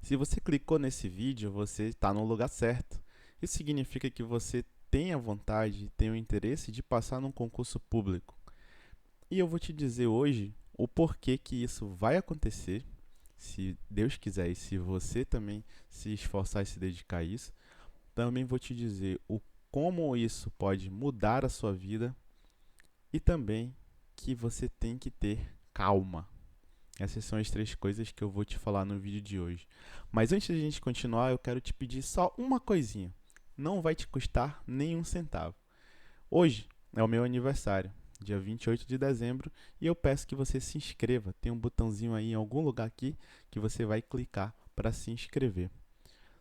Se você clicou nesse vídeo, você está no lugar certo. Isso significa que você tem a vontade, tem o interesse de passar num concurso público. E eu vou te dizer hoje o porquê que isso vai acontecer, se Deus quiser e se você também se esforçar e se dedicar a isso. Também vou te dizer o como isso pode mudar a sua vida e também que você tem que ter calma. Essas são as três coisas que eu vou te falar no vídeo de hoje. Mas antes de a gente continuar, eu quero te pedir só uma coisinha. Não vai te custar nenhum centavo. Hoje é o meu aniversário, dia 28 de dezembro, e eu peço que você se inscreva. Tem um botãozinho aí em algum lugar aqui que você vai clicar para se inscrever,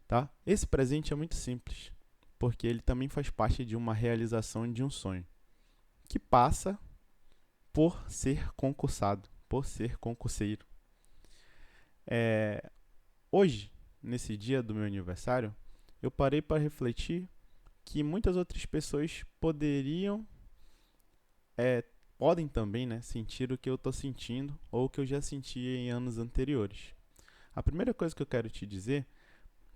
tá? Esse presente é muito simples, porque ele também faz parte de uma realização de um sonho, que passa por ser concursado, por ser concurseiro. Hoje, nesse dia do meu aniversário, eu parei para refletir que muitas outras pessoas é, podem também, né, sentir o que eu estou sentindo ou o que eu já sentia em anos anteriores. A primeira coisa que eu quero te dizer,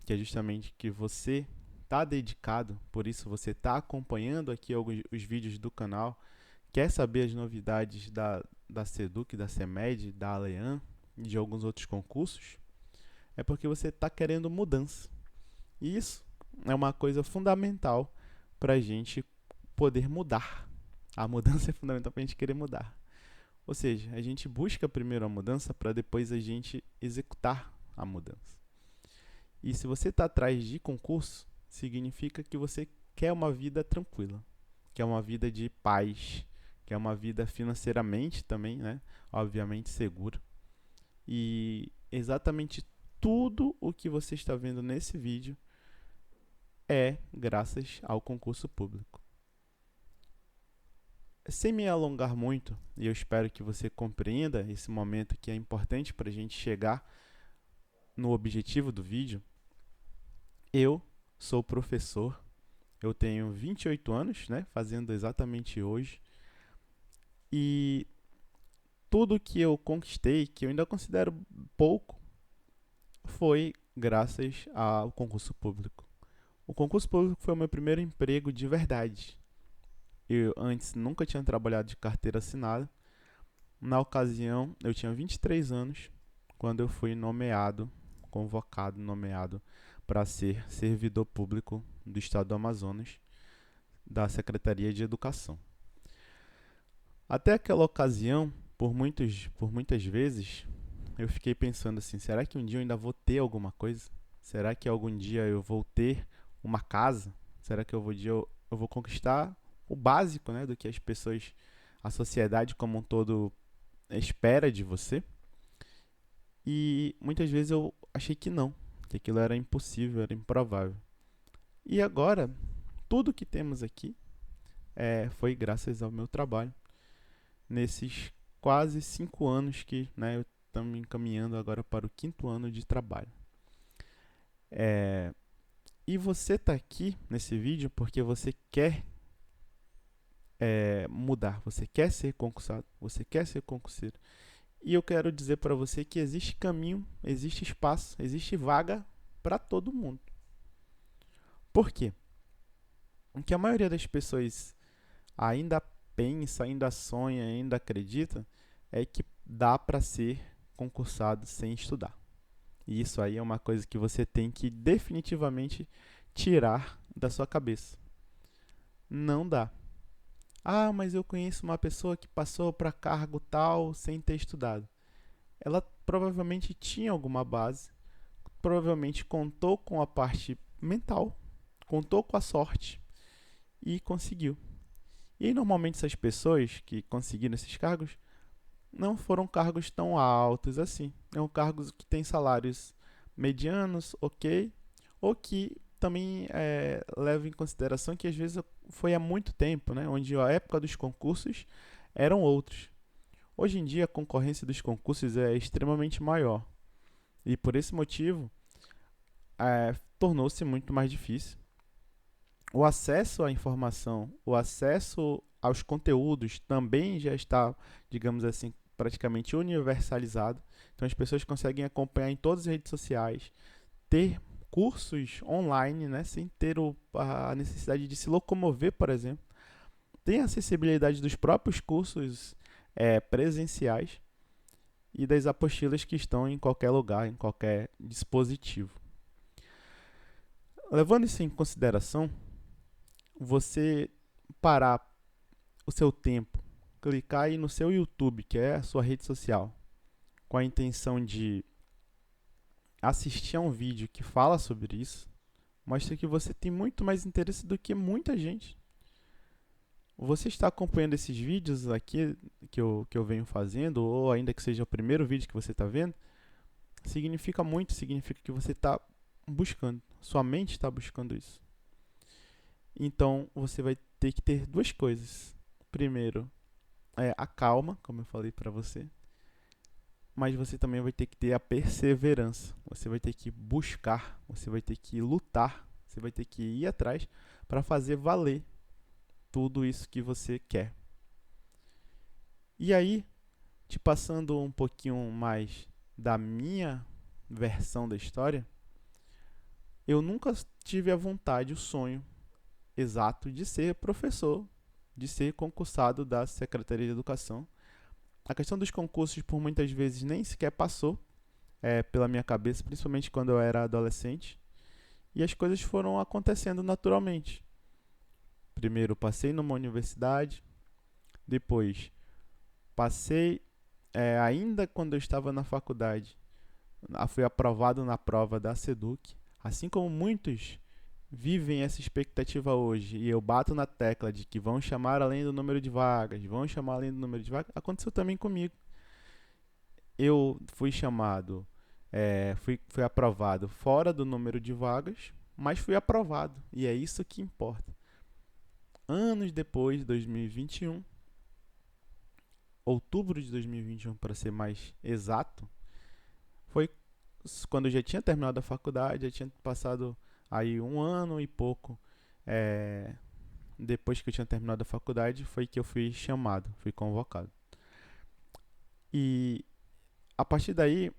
que é justamente que você está dedicado, por isso você está acompanhando aqui alguns os vídeos do canal, quer saber as novidades da Seduc, da CEMED, da Alean e de alguns outros concursos, é porque você está querendo mudança. E isso é uma coisa fundamental para a gente poder mudar. A mudança é fundamental para a gente querer mudar. Ou seja, a gente busca primeiro a mudança para depois a gente executar a mudança. E se você está atrás de concurso, significa que você quer uma vida tranquila, quer uma vida de paz, quer uma vida financeiramente também, né? Obviamente segura. E exatamente tudo o que você está vendo nesse vídeo é graças ao concurso público. Sem me alongar muito, e eu espero que você compreenda esse momento que é importante para a gente chegar no objetivo do vídeo, eu sou professor, eu tenho 28 anos, né, fazendo exatamente hoje, e tudo que eu conquistei, que eu ainda considero pouco, foi graças ao concurso público. O concurso público foi o meu primeiro emprego de verdade. Eu antes nunca tinha trabalhado de carteira assinada. Na ocasião, eu tinha 23 anos quando eu fui nomeado para ser servidor público do estado do Amazonas, da Secretaria de Educação. Até aquela ocasião, por muitas vezes, eu fiquei pensando assim, será que um dia eu ainda vou ter alguma coisa? Será que algum dia eu vou ter uma casa? Será que eu vou conquistar o básico, né, do que as pessoas, a sociedade como um todo espera de você? E muitas vezes eu achei que não, que aquilo era impossível, era improvável. E agora, tudo que temos aqui foi graças ao meu trabalho. Nesses quase 5 anos que, né, eu estou me encaminhando agora para o quinto ano de trabalho. E você está aqui nesse vídeo porque você quer mudar, você quer ser concursado, você quer ser concurseiro. E eu quero dizer para você que existe caminho, existe espaço, existe vaga para todo mundo. Por quê? Porque a maioria das pessoas ainda pensa, ainda sonha, ainda acredita é que dá para ser concursado sem estudar. E isso aí é uma coisa que você tem que definitivamente tirar da sua cabeça. Não dá. Ah, mas eu conheço uma pessoa que passou para cargo tal sem ter estudado. Ela provavelmente tinha alguma base, provavelmente contou com a parte mental, contou com a sorte e conseguiu. E aí, normalmente essas pessoas que conseguiram esses cargos não foram cargos tão altos assim. São cargos que têm salários medianos, ok, ou que também levam em consideração que às vezes foi há muito tempo, né, onde a época dos concursos eram outros. Hoje em dia a concorrência dos concursos é extremamente maior e por esse motivo tornou-se muito mais difícil. O acesso à informação, o acesso aos conteúdos também já está, digamos assim, praticamente universalizado. Então as pessoas conseguem acompanhar em todas as redes sociais, ter cursos online, né, sem ter a necessidade de se locomover, por exemplo. Tem a acessibilidade dos próprios cursos presenciais e das apostilas que estão em qualquer lugar, em qualquer dispositivo. Levando isso em consideração, você parar o seu tempo, clicar aí no seu YouTube, que é a sua rede social, com a intenção de assistir a um vídeo que fala sobre isso, mostra que você tem muito mais interesse do que muita gente. Você está acompanhando esses vídeos aqui que eu venho fazendo, ou ainda que seja o primeiro vídeo que você está vendo, significa muito, significa que você está buscando, sua mente está buscando isso. Então, você vai ter que ter duas coisas. Primeiro, a calma, como eu falei para você, mas você também vai ter que ter a perseverança. Você vai ter que buscar, você vai ter que lutar, você vai ter que ir atrás para fazer valer tudo isso que você quer. E aí, te passando um pouquinho mais da minha versão da história, eu nunca tive a vontade, o sonho exato de ser professor, de ser concursado da Secretaria de Educação. A questão dos concursos, por muitas vezes, nem sequer passou pela minha cabeça, principalmente quando eu era adolescente. E as coisas foram acontecendo naturalmente. Primeiro, passei numa universidade. Depois, passei, ainda quando eu estava na faculdade, fui aprovado na prova da SEDUC. Assim como muitos vivem essa expectativa hoje, e eu bato na tecla de que vão chamar além do número de vagas, aconteceu também comigo. Eu fui chamado, fui aprovado fora do número de vagas, mas fui aprovado, e é isso que importa. Anos depois, 2021, outubro de 2021 para ser mais exato, foi quando eu já tinha terminado a faculdade, já tinha passado aí 1 ano e pouco depois que eu tinha terminado a faculdade, foi que eu fui chamado, fui convocado. E a partir daí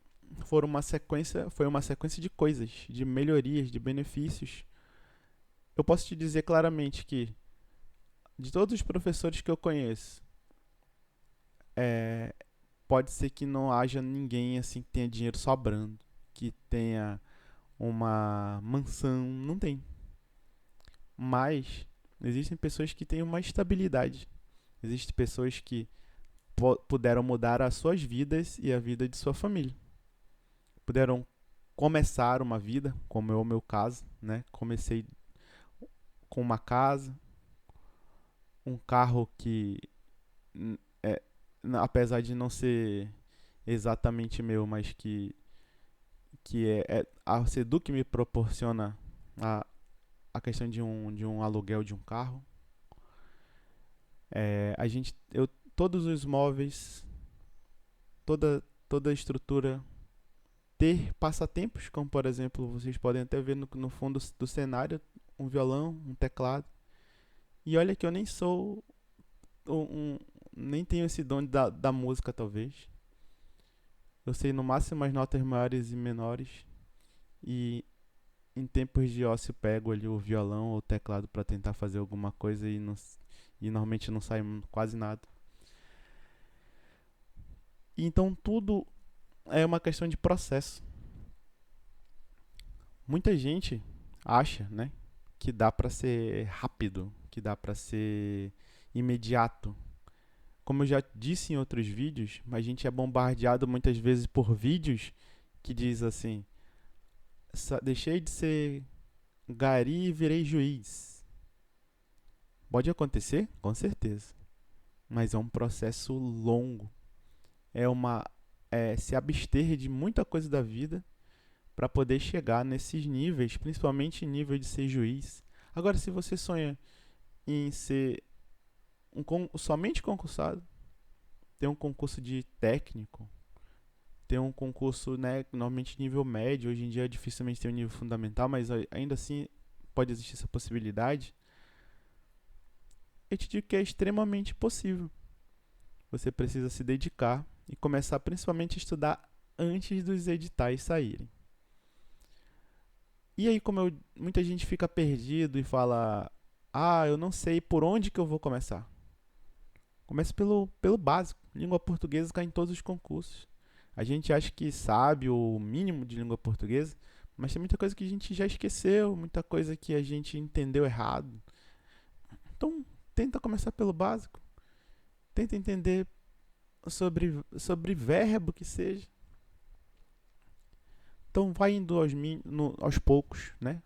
foi uma sequência de coisas, de melhorias, de benefícios. Eu posso te dizer claramente que de todos os professores que eu conheço, pode ser que não haja ninguém assim que tenha dinheiro sobrando, que tenha uma mansão, não tem. Mas existem pessoas que têm uma estabilidade. Existem pessoas que puderam mudar as suas vidas e a vida de sua família. Puderam começar uma vida, como é o meu caso, né? Comecei com uma casa, um carro que, é, apesar de não ser exatamente meu, mas que a Seduc me proporciona a questão de um aluguel de um carro. Todos os móveis, toda a estrutura, ter passatempos, como por exemplo, vocês podem até ver no fundo do cenário, um violão, um teclado. E olha que eu nem sou nem tenho esse dom da música, talvez. Eu sei no máximo as notas maiores e menores. E em tempos de ócio pego ali o violão ou o teclado para tentar fazer alguma coisa e normalmente não sai quase nada. Então tudo é uma questão de processo. Muita gente acha, né, que dá para ser rápido, que dá para ser imediato. Como eu já disse em outros vídeos, a gente é bombardeado muitas vezes por vídeos que diz assim: deixei de ser gari e virei juiz. Pode acontecer? Com certeza. Mas é um processo longo. Se abster de muita coisa da vida para poder chegar nesses níveis, principalmente nível de ser juiz. Agora, se você sonha em ser somente concursado, ter um concurso de técnico, ter um concurso, né, normalmente nível médio, hoje em dia dificilmente tem um nível fundamental, mas ainda assim pode existir essa possibilidade. Eu te digo que é extremamente possível. Você precisa se dedicar e começar principalmente a estudar antes dos editais saírem. E aí, muita gente fica perdido e fala: ah, eu não sei por onde que eu vou começar. Comece pelo básico. Língua portuguesa cai em todos os concursos. A gente acha que sabe o mínimo de língua portuguesa, mas tem muita coisa que a gente já esqueceu, muita coisa que a gente entendeu errado. Então, tenta começar pelo básico. Tenta entender sobre verbo que seja. Então, vai indo aos poucos, né?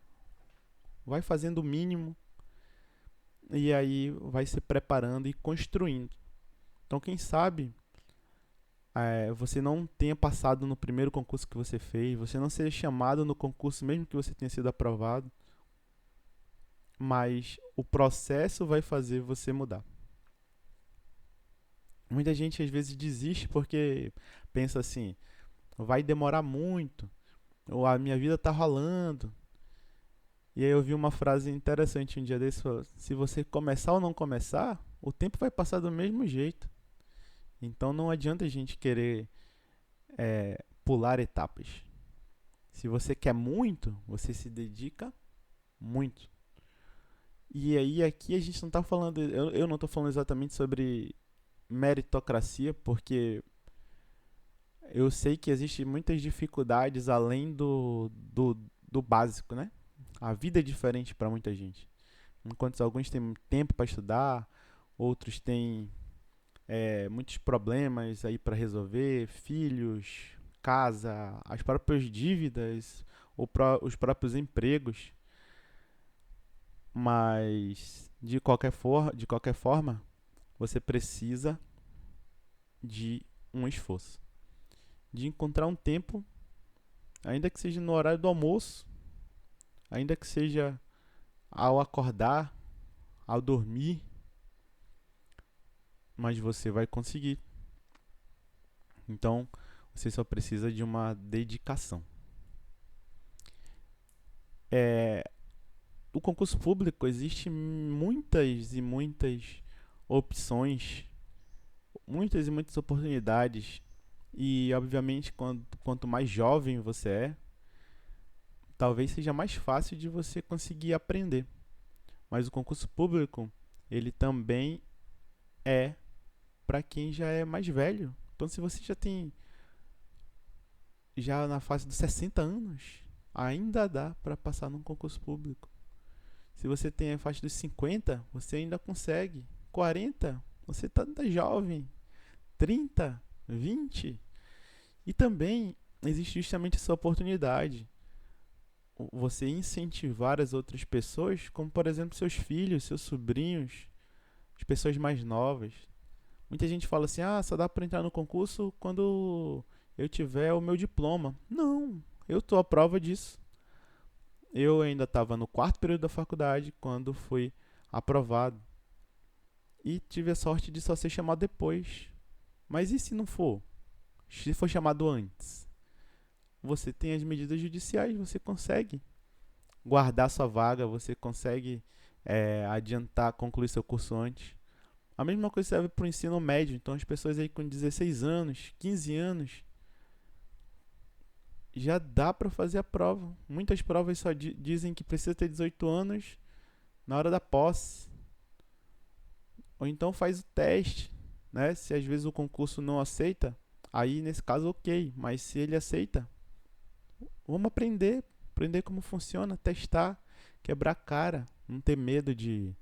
Vai fazendo o mínimo e aí vai se preparando e construindo. Então, quem sabe você não tenha passado no primeiro concurso que você fez, você não seja chamado no concurso mesmo que você tenha sido aprovado, mas o processo vai fazer você mudar. Muita gente às vezes desiste porque pensa assim: vai demorar muito, ou a minha vida tá rolando. E aí eu vi uma frase interessante um dia desse: se você começar ou não começar, o tempo vai passar do mesmo jeito. Então não adianta a gente querer pular etapas. Se você quer muito, você se dedica muito. E aí aqui a gente não está falando, eu não estou falando exatamente sobre meritocracia, porque eu sei que existem muitas dificuldades além do básico, né? A vida é diferente para muita gente. Enquanto alguns têm tempo para estudar, outros têm muitos problemas aí para resolver, filhos, casa, as próprias dívidas, os próprios empregos. Mas de qualquer forma, você precisa de um esforço, de encontrar um tempo, ainda que seja no horário do almoço, ainda que seja ao acordar, ao dormir, mas você vai conseguir. Então, você só precisa de uma dedicação. O concurso público existe muitas e muitas opções, muitas e muitas oportunidades. E, obviamente, quanto mais jovem você é, talvez seja mais fácil de você conseguir aprender. Mas o concurso público, ele também é para quem já é mais velho. Então, se você já na fase dos 60 anos, ainda dá para passar num concurso público. Se você tem a faixa dos 50, você ainda consegue. 40, você tá jovem. 30, 20. E também existe justamente essa oportunidade. Você incentivar as outras pessoas, como por exemplo seus filhos, seus sobrinhos, as pessoas mais novas. Muita gente fala assim: ah, só dá para entrar no concurso quando eu tiver o meu diploma. Não, eu tô à prova disso. Eu ainda estava no quarto período da faculdade quando fui aprovado. E tive a sorte de só ser chamado depois. Mas e se não for? Se for chamado antes? Você tem as medidas judiciais, você consegue guardar sua vaga, você consegue adiantar, concluir seu curso antes. A mesma coisa serve para o ensino médio. Então as pessoas aí com 16 anos, 15 anos, já dá para fazer a prova. Muitas provas só dizem que precisa ter 18 anos na hora da posse. Ou então faz o teste, né? Se às vezes o concurso não aceita, aí nesse caso ok, mas se ele aceita, vamos aprender como funciona, testar, quebrar a cara, não ter medo de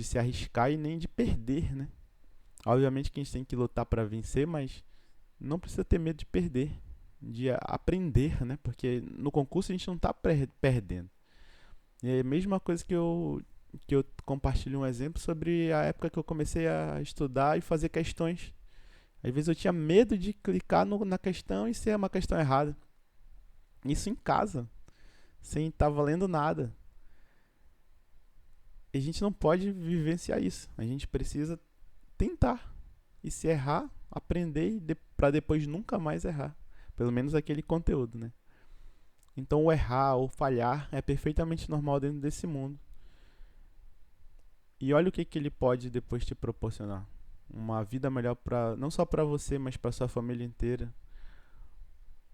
se arriscar e nem de perder, né? Obviamente que a gente tem que lutar para vencer, mas não precisa ter medo de perder, de aprender, né? Porque no concurso a gente não está perdendo. E é a mesma coisa que eu compartilho um exemplo sobre a época que eu comecei a estudar e fazer questões. Às vezes eu tinha medo de clicar na questão e ser uma questão errada. Isso em casa, sem estar valendo nada. E a gente não pode vivenciar isso. A gente precisa tentar. E se errar, aprender para depois nunca mais errar. Pelo menos aquele conteúdo, né? Então o errar ou falhar é perfeitamente normal dentro desse mundo. E olha o que ele pode depois te proporcionar. Uma vida melhor não só para você, mas para sua família inteira.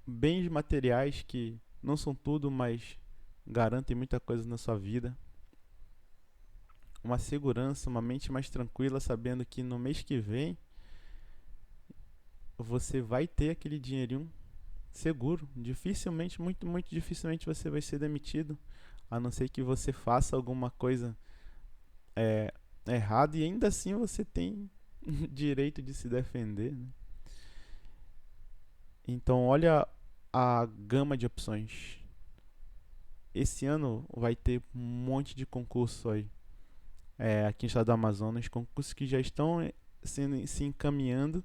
Bens materiais que não são tudo, mas garantem muita coisa na sua vida. Uma segurança, uma mente mais tranquila, sabendo que no mês que vem você vai ter aquele dinheirinho seguro. Dificilmente, muito dificilmente você vai ser demitido, a não ser que você faça alguma coisa é, errada, e ainda assim você tem direito de se defender, né? Então, olha a gama de opções. Esse ano vai ter um monte de concurso aí, aqui no estado do Amazonas, concursos que já estão se encaminhando,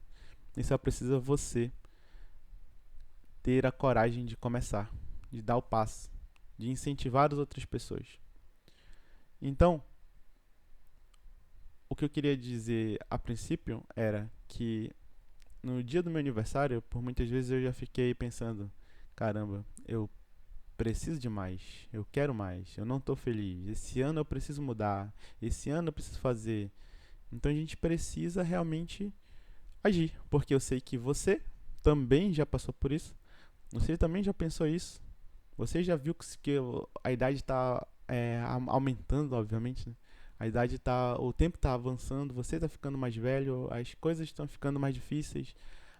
e só precisa você ter a coragem de começar, de dar o passo, de incentivar as outras pessoas. Então, o que eu queria dizer a princípio era que no dia do meu aniversário, por muitas vezes eu já fiquei pensando, caramba, eu preciso de mais, eu quero mais, eu não estou feliz, esse ano eu preciso mudar, esse ano eu preciso fazer. Então a gente precisa realmente agir, porque eu sei que você também já passou por isso, você também já pensou isso, você já viu que a idade está aumentando, obviamente, né? A idade tá, o tempo está avançando, você está ficando mais velho, as coisas estão ficando mais difíceis,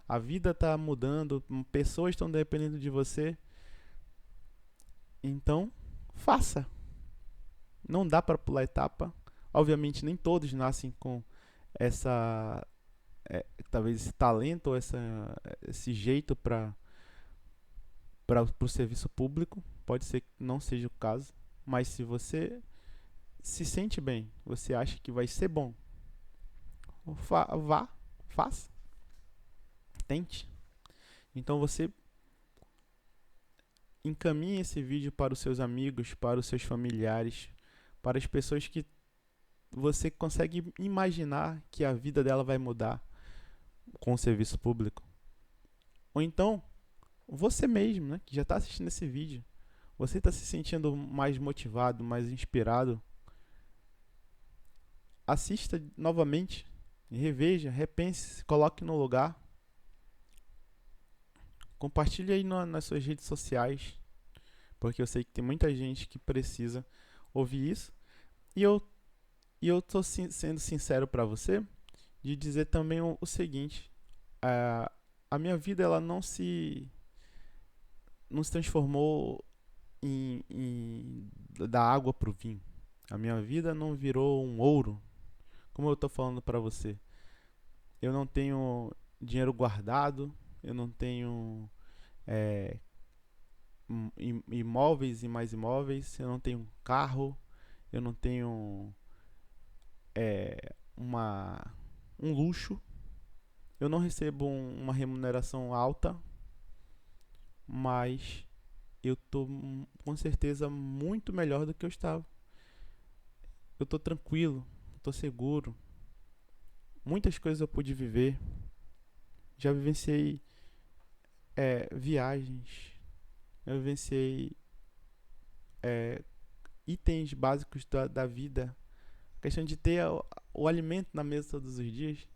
a vida está mudando, pessoas estão dependendo de você. Então, faça. Não dá para pular etapa. Obviamente, nem todos nascem com essa, talvez esse talento ou esse jeito para o serviço público. Pode ser que não seja o caso, mas se você se sente bem, você acha que vai ser bom, vá, faça, tente. Então você encaminhe esse vídeo para os seus amigos, para os seus familiares, para as pessoas que você consegue imaginar que a vida dela vai mudar com o serviço público. Ou então, você mesmo, né, que já está assistindo esse vídeo, você está se sentindo mais motivado, mais inspirado, assista novamente, reveja, repense, se coloque no lugar, compartilhe aí nas suas redes sociais, porque eu sei que tem muita gente que precisa ouvir isso. E eu tô sendo sincero para você de dizer também o seguinte: a minha vida ela não se transformou da água pro vinho. A minha vida não virou um ouro, como eu tô falando para você. Eu não tenho dinheiro guardado, eu não tenho é, imóveis e mais imóveis, eu não tenho carro, eu não tenho uma um luxo, eu não recebo uma remuneração alta, mas eu tô com certeza muito melhor do que eu estava. Eu tô tranquilo, tô seguro. Muitas coisas eu pude viver. Já vivenciei viagens, eu vivenciei é, itens básicos da vida. A questão de ter o alimento na mesa todos os dias.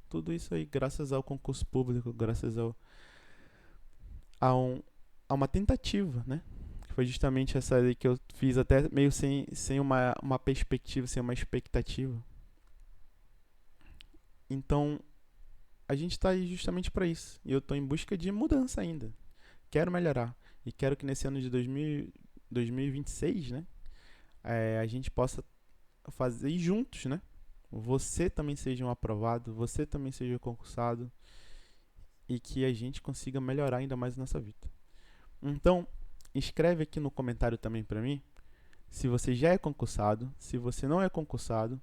Tudo isso aí graças ao concurso público, graças a, um, a uma tentativa, né? Foi justamente essa aí que eu fiz até meio sem uma perspectiva, sem uma expectativa. Então, a gente está aí justamente para isso. E eu estou em busca de mudança ainda. Quero melhorar. E quero que nesse ano de 2026, né? A gente possa fazer juntos, né? Você também seja um aprovado, você também seja concursado. E que a gente consiga melhorar ainda mais a nossa vida. Então, escreve aqui no comentário também para mim se você já é concursado, se você não é concursado,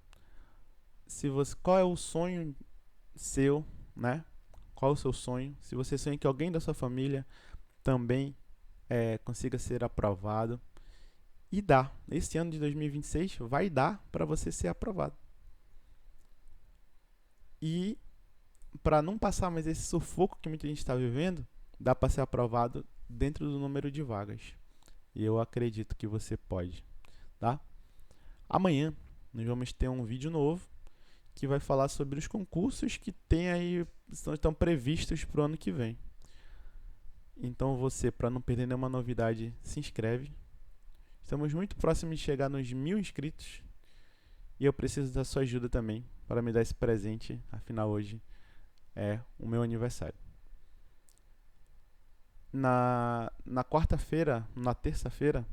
qual é o sonho seu, né? Qual é o seu sonho? Se você sonha que alguém da sua família também consiga ser aprovado. E dá. Esse ano de 2026 vai dar para você ser aprovado. E para não passar mais esse sufoco que muita gente está vivendo, dá para ser aprovado dentro do número de vagas. E eu acredito que você pode, tá? Amanhã nós vamos ter um vídeo novo que vai falar sobre os concursos que tem aí, estão previstos para o ano que vem. Então você, para não perder nenhuma novidade, se inscreve. Estamos muito próximos de chegar nos 1000 inscritos. E eu preciso da sua ajuda também para me dar esse presente. Afinal, hoje é o meu aniversário. Na quarta-feira, na terça-feira,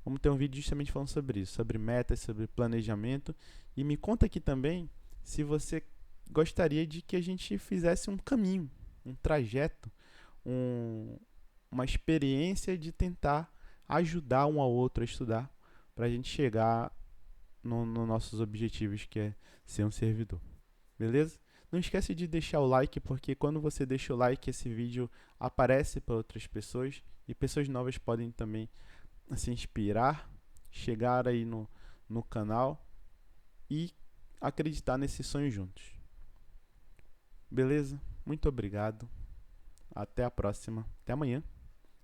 vamos ter um vídeo justamente falando sobre isso, sobre metas, sobre planejamento. E me conta aqui também se você gostaria de que a gente fizesse um caminho, um trajeto, uma experiência de tentar ajudar um ao outro a estudar para a gente chegar nos nossos objetivos, que é ser um servidor. Beleza? Não esquece de deixar o like, porque quando você deixa o like, esse vídeo aparece para outras pessoas e pessoas novas podem também se inspirar, chegar aí no canal e acreditar nesse sonho juntos. Beleza? Muito obrigado. Até a próxima. Até amanhã.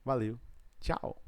Valeu. Tchau.